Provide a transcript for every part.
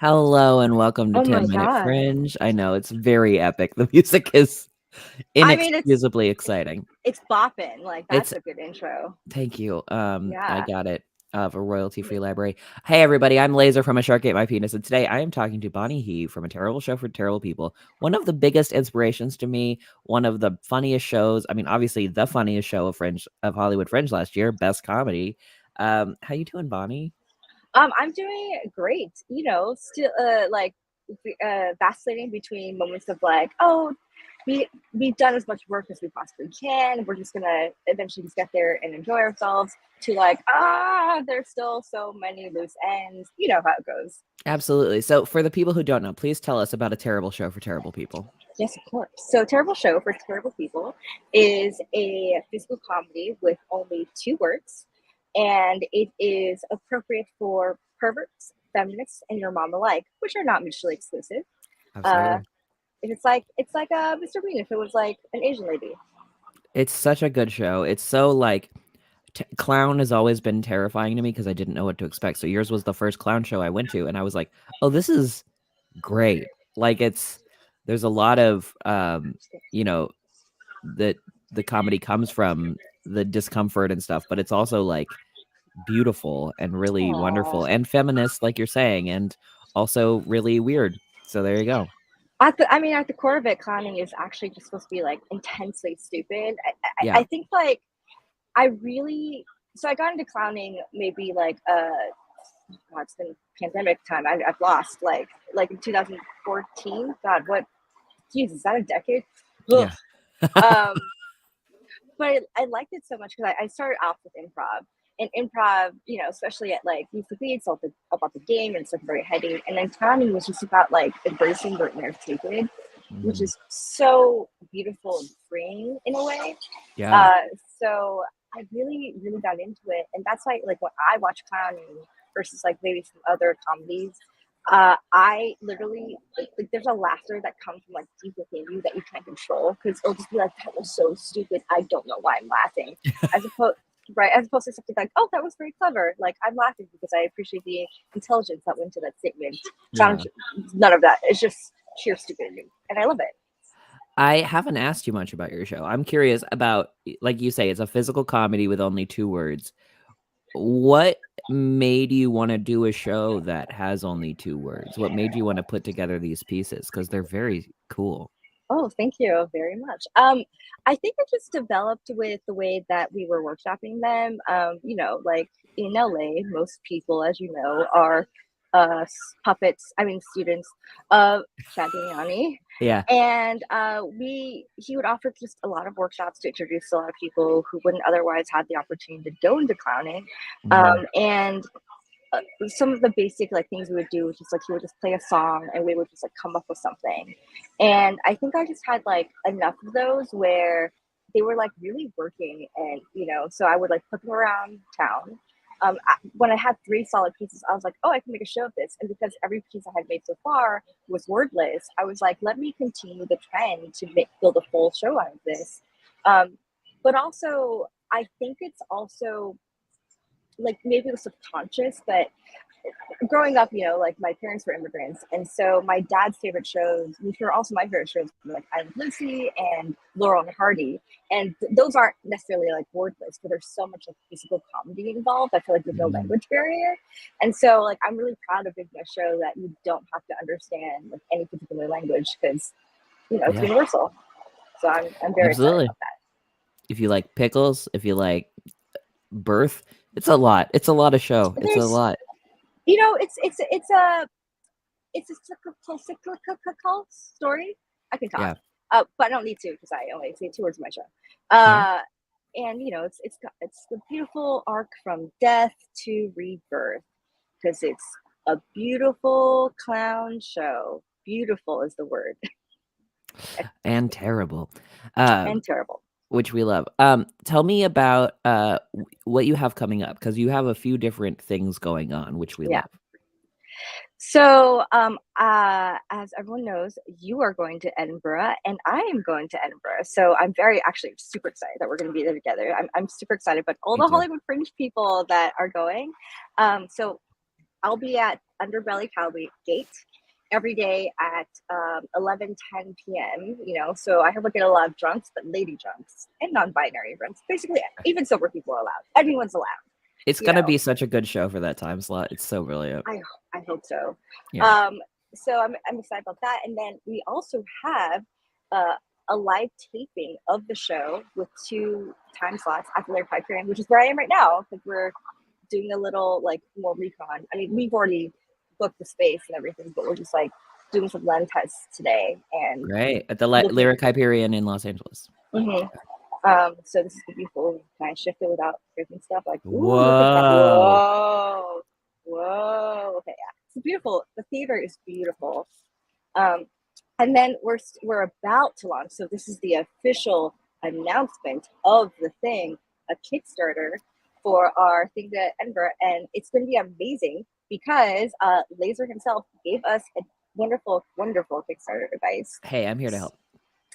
Hello and welcome to Oh my 10-Minute god. Fringe. I know it's very epic. The music is I mean, inexcusably exciting. it's bopping. Like, It's that's a good intro. Thank you. I Yeah. got it of a royalty-free library. Hey everybody, I'm Laser from A Shark Ate My Penis, and today I am talking to Bonnie He from A Terrible Show for Terrible People. One of the biggest inspirations to me, one of the funniest shows. I mean, obviously the funniest show of Hollywood Fringe last year, best comedy. How you doing, Bonnie? I'm doing great. Still vacillating between moments of like, oh, we've done as much work as we possibly can. We're just gonna eventually just get there and enjoy ourselves. To like, there's still so many loose ends. You know how it goes. Absolutely. So for the people who don't know, please tell us about A Terrible Show for Terrible People. Yes, of course. So, Terrible Show for Terrible People is a physical comedy with only 2 words, and it is appropriate for perverts, feminists, and your mom alike, which are not mutually exclusive. Uh, Absolutely. it's like Mr. Bean if it was like an Asian lady. It's such a good show. It's so like clown has always been terrifying to me because I didn't know what to expect. So yours was the first clown show I went to, and I was like, "Oh, this is great!" Like there's a lot of you know, that the comedy comes from the discomfort and stuff, but it's also like beautiful and really wonderful Aww. and feminist, like you're saying, and also really weird. So there you go. At the core of it, clowning is actually just supposed to be like intensely stupid. I Yeah. think like I really so I got into clowning maybe like it's been pandemic time. I've lost like in 2014. God, what? Jesus, is that a decade? Ugh. Yeah. Um, but I liked it so much because I started off with improv. And improv, especially at like Youth the Beats, all about the game and stuff very heady. And then clowning was just about like embracing the inner stupid, which Mhm. is so beautiful and freeing in a way. Yeah. Uh, so I really, really got into it, and that's why, like, when I watch clowning versus like maybe some other comedies, I literally like there's a laughter that comes from like deep within you that you can't control because it'll just be like that was so stupid. I don't know why I'm laughing, as opposed right as opposed to something like oh that was very clever. Like I'm laughing because I appreciate the intelligence that went into that statement. Yeah. None of that. It's just sheer stupidity, and I love it. I haven't asked you much about your show. I'm curious about, like you say, it's a physical comedy with only 2 words. What made you want to do a show that has only 2 words? What made you want to put together these pieces? Because they're very cool. Oh, thank you very much. I think it just developed with the way that we were workshopping them. Like in LA, most people, as you know, are puppets. I mean, students of Shadiani, Yeah. and he would offer just a lot of workshops to introduce a lot of people who wouldn't otherwise have the opportunity to go into clowning, Mhm. and some of the basic like things we would do was just like he would just play a song and we would just like come up with something. And I think I just had like enough of those where they were like really working, and so I would like put them around town. When I had 3 solid pieces, I was like, oh, I can make a show of this. And because every piece I had made so far was wordless, I was like, let me continue the trend to build a full show out of this. Um, but also, I think it's also like maybe it was subconscious, but growing up, like my parents were immigrants, and so my dad's favorite shows, which were also my favorite shows, were like I Love Lucy and Laurel and Hardy, and those aren't necessarily like wordless, but there's so much like physical comedy involved. I feel like there's no Mhm. language barrier, and so like I'm really proud of making a show that you don't have to understand like any particular language because it's Yeah. universal. So I'm very excited Absolutely. about that. If you like pickles, if you like birth, it's a lot. It's a lot of show. It's a There's lot. it's a cyclical story. I can talk, Yeah. but I don't need to because I only say 2 words in my show. Yeah. And it's the beautiful arc from death to rebirth because it's a beautiful clown show. Beautiful is the word, And terrible. Um and terrible. Which we love. Tell me about what you have coming up because you have a few different things going on, which we Yeah. love. So, as everyone knows, you are going to Edinburgh, and I am going to Edinburgh. So, I'm very actually super excited that we're going to be there together. I'm super excited, but all Me the too. Hollywood Fringe people that are going. So, I'll be at Underbelly Cowboy Gate every day at 11:10 p.m. So I look at a lot of drunks, but lady drunks and non-binary drunks. Basically, even sober people are allowed. Everyone's allowed. It's gonna be such a good show for that time slot. It's so brilliant. I hope so. Yeah. So I'm excited about that. And then we also have a live taping of the show with 2 time slots at the Lyric Hyperion, which is where I am right now, because we're doing a little like more recon. I mean, we've already booked the space and everything, but we're just like doing some lens tests today. And great at the Lyric Hyperion in Los Angeles. Mm-hmm. So this is gonna be full. Can I shift it without breaking stuff? Like, whoa, look at that. Whoa. Okay, yeah, it's beautiful. The theater is beautiful. And then we're about to launch. So this is the official announcement of the thing, a Kickstarter for our thing at Edinburgh, and it's going to be amazing because Laser himself gave us a wonderful, wonderful Kickstarter advice. Hey, I'm here to help.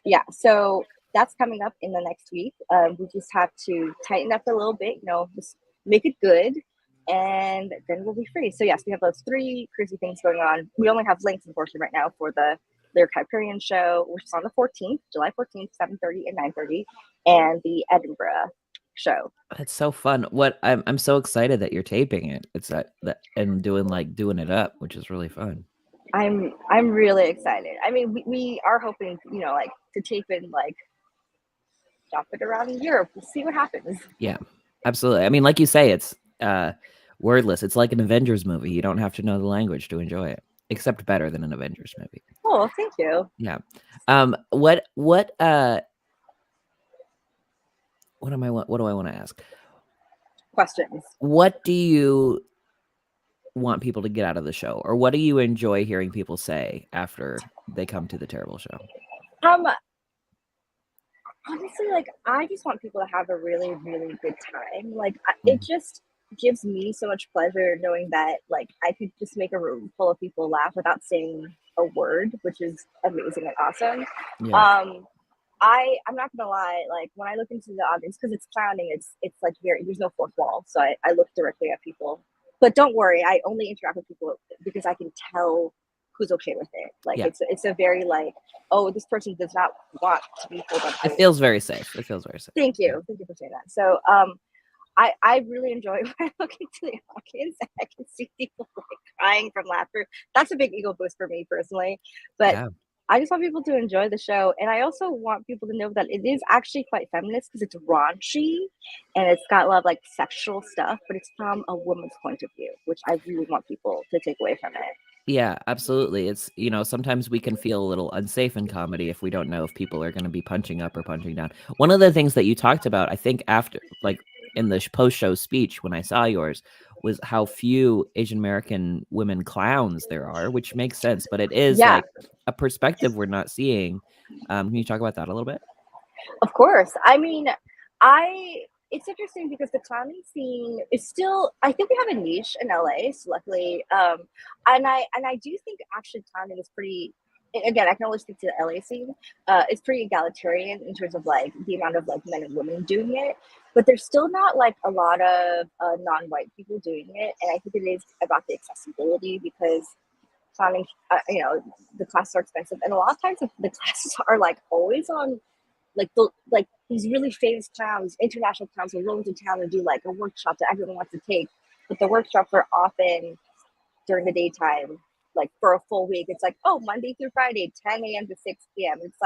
Yeah, so that's coming up in the next week. We just have to tighten up a little bit, just make it good, and then we'll be free. So yes, we have those 3 crazy things going on. We only have links, unfortunately, right now for the Lyric Hyperion show, which is on the 14th, July 14th, 7:30 and 9:30, and the Edinburgh show. That's so fun. I'm so excited that you're taping it. It's that and doing it up, which is really fun. I'm really excited. I mean, we are hoping, to tape in, drop it around in Europe. We'll see what happens. Yeah, absolutely. I mean, like you say, it's wordless. It's like an Avengers movie. You don't have to know the language to enjoy it, except better than an Avengers movie. Oh, thank you. Yeah. What do I want to ask? Questions. What do you want people to get out of the show, or what do you enjoy hearing people say after they come to the terrible show? Honestly, I just want people to have a really, really good time. It just gives me so much pleasure knowing that I could just make a room full of people laugh without saying a word, which is amazing and awesome. Yeah. I'm not gonna lie, when I look into the audience, because it's clowning, it's there's no fourth wall, so I look directly at people. But don't worry, I only interact with people because I can tell who's okay with it. It's a very oh, this person does not want to be pulled up. It feels very safe. Thank you for saying that. So I really enjoy when I look into the audience and I can see people crying from laughter. That's a big ego boost for me personally. But yeah. I just want people to enjoy the show. And I also want people to know that it is actually quite feminist because it's raunchy and it's got a lot of sexual stuff, but it's from a woman's point of view, which I really want people to take away from it. Yeah, absolutely. It's, sometimes we can feel a little unsafe in comedy if we don't know if people are going to be punching up or punching down. One of the things that you talked about, I think after, in the post-show speech when I saw yours, was how few Asian American women clowns there are, which makes sense, but it is a perspective we're not seeing. Can you talk about that a little bit? Of course. I mean, it's interesting because the clowning scene is still, I think we have a niche in LA, so luckily. And I do think actually clowning is pretty, again, I can only speak to the LA scene. It's pretty egalitarian in terms of the amount of men and women doing it, but there's still not a lot of non-white people doing it. And I think it is about the accessibility because clowning, the classes are expensive. And a lot of times the classes are always on these really famous clowns, international clowns will roll into town and do a workshop that everyone wants to take. But the workshops are often during the daytime, for a full week. It's Monday through Friday, 10 a.m. to 6 p.m. It's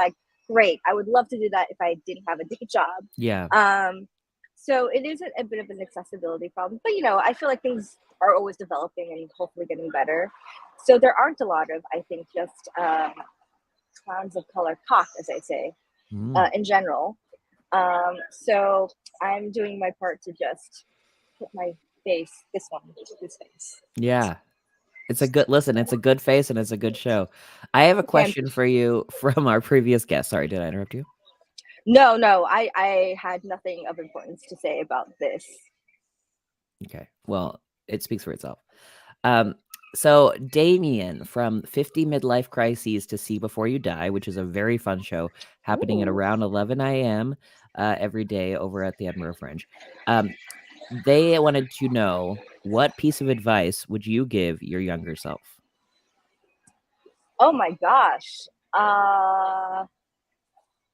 great. I would love to do that if I didn't have a day job. Yeah. So it is a bit of an accessibility problem. But, I feel things are always developing and hopefully getting better. So there aren't a lot of, I think, just clowns of color, cock, as I say. In general. So I'm doing my part to just put my face, this face. Yeah. It's a good face and it's a good show. I have a question for you from our previous guest. Sorry, did I interrupt you? No, I had nothing of importance to say about this. Okay, well, it speaks for itself. So Damien from 50 Midlife Crises to See Before You Die, which is a very fun show happening at around 11 a.m. Every day over at the Edinburgh Fringe. They wanted to know what piece of advice would you give your younger self? Oh my gosh.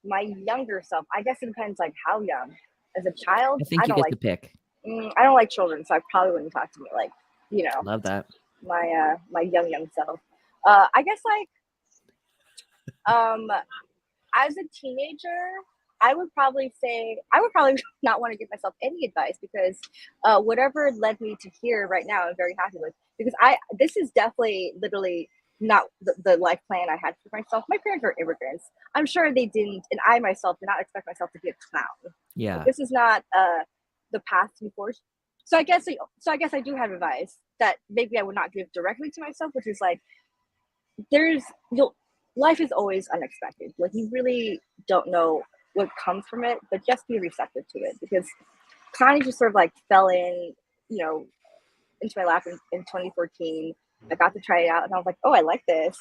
My younger self. I guess it depends like how young. As a child, I think I you don't get like to pick. I don't like children, so I probably wouldn't talk to me like, you know, Love that. my young self. I guess like as a teenager, I would probably not want to give myself any advice because whatever led me to here right now, I'm very happy with because this is definitely literally not the life plan I had for myself. My parents are immigrants. I'm sure they didn't, and I myself did not expect myself to be a clown. Yeah. This is not the path to be forced. So I guess I do have advice that maybe I would not give directly to myself, which is like there's you'll life is always unexpected. Like you really don't know what comes from it, but just be receptive to it because clowning just sort of like fell in, you know, into my lap in 2014. I got to try it out and I was like, oh, I like this.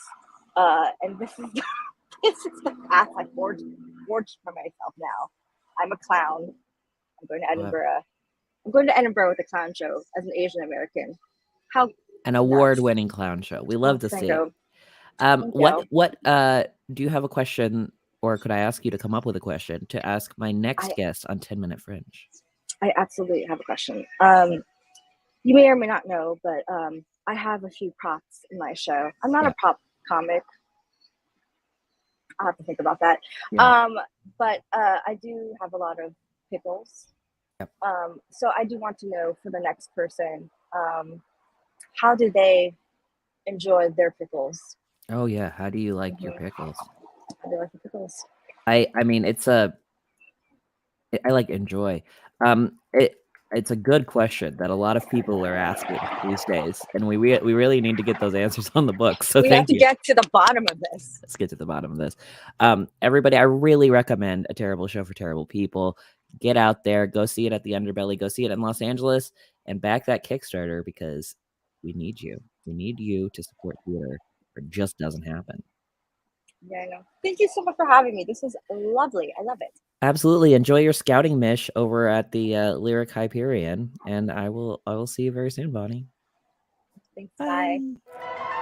And this is this is the path I forged for myself now. I'm a clown. I'm going to Edinburgh. I'm going to Edinburgh with a clown show as an Asian American. How An nuts. award-winning clown show. We love to Thank see it. you. Thank you. What do you have a question, or could I ask you to come up with a question to ask my next guest on 10-Minute Fringe? I absolutely have a question. You may or may not know, but I have a few props in my show. I'm not a prop comic. I'll have to think about that. Yeah. But I do have a lot of pickles. Yep. So I do want to know for the next person, how do they enjoy their pickles? Oh yeah. How do you like your pickles? How do they like the pickles? I mean, I like enjoy. It's a good question that a lot of people are asking these days, and we really need to get those answers on the book. So we have to get to the bottom of this. Let's get to the bottom of this. Everybody, I really recommend A Terrible Show for Terrible People. Get out there, go see it at the Underbelly, go see it in Los Angeles, and back that Kickstarter because we need you. We need you to support theater, or it just doesn't happen. Yeah, I know. Thank you so much for having me. This was lovely. I love it. Absolutely. Enjoy your scouting mish over at the Lyric Hyperion, and I will see you very soon, Bonnie. Thanks. Bye. Bye.